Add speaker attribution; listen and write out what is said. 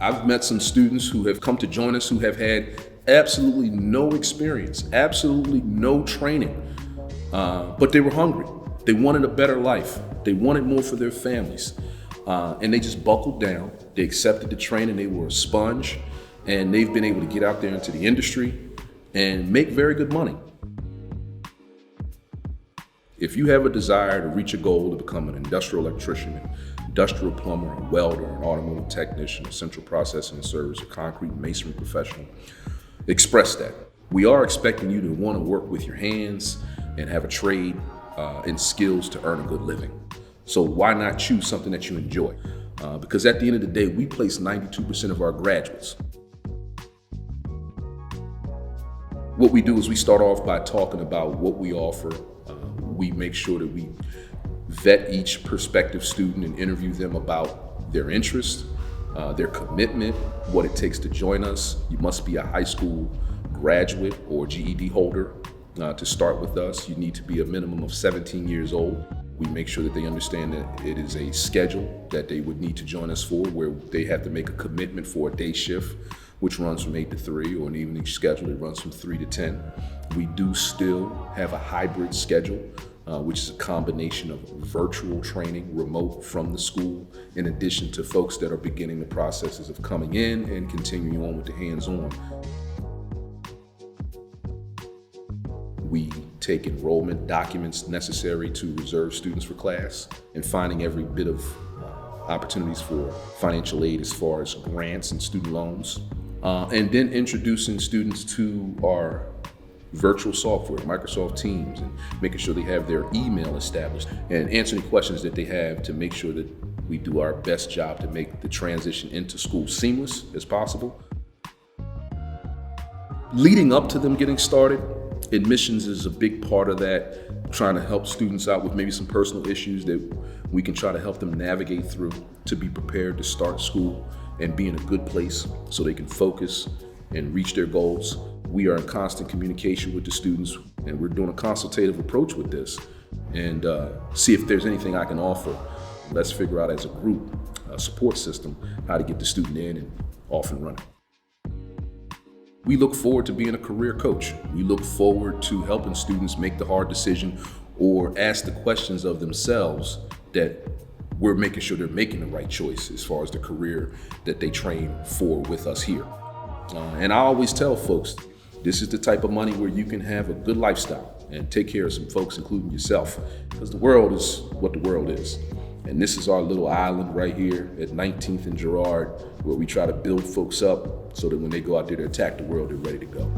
Speaker 1: I've met some students who have come to join us who have had absolutely no experience, absolutely no training, but they were hungry. They wanted a better life. They wanted more for their families. And they just buckled down. They accepted the training. They were a sponge, and they've been able to get out there into the industry and make very good money. If you have a desire to reach a goal to become an industrial electrician, an industrial plumber, a welder, an automotive technician, a central processing and service, a concrete and masonry professional, express that. We are expecting you to want to work with your hands and have a trade and skills to earn a good living. So why not choose something that you enjoy? Because at the end of the day, we place 92% of our graduates. What we do is we start off by talking about what we offer. We make sure that we vet each prospective student and interview them about their interest, their commitment, what it takes to join us. You must be a high school graduate or GED holder to start with us. You need to be a minimum of 17 years old. We make sure that they understand that it is a schedule that they would need to join us for, where they have to make a commitment for a day shift, which runs from 8 to 3, or an evening schedule that runs from 3 to 10. We do still have a hybrid schedule, which is a combination of virtual training, remote from the school, in addition to folks that are beginning the processes of coming in and continuing on with the hands-on. We take enrollment documents necessary to reserve students for class, and finding every bit of opportunities for financial aid as far as grants and student loans. And then introducing students to our virtual software, Microsoft Teams, and making sure they have their email established and answering questions that they have to make sure that we do our best job to make the transition into school seamless as possible. Leading up to them getting started, admissions is a big part of that, trying to help students out with maybe some personal issues that we can try to help them navigate through to be prepared to start school and be in a good place so they can focus and reach their goals. We are in constant communication with the students, and we're doing a consultative approach with this and see if there's anything I can offer. Let's figure out as a group, a support system, how to get the student in and off and running. We look forward to being a career coach. We look forward to helping students make the hard decision or ask the questions of themselves that we're making sure they're making the right choice as far as the career that they train for with us here. And I always tell folks, this is the type of money where you can have a good lifestyle and take care of some folks, including yourself, because the world is what the world is. And this is our little island right here at 19th and Girard, where we try to build folks up so that when they go out there to attack the world, they're ready to go.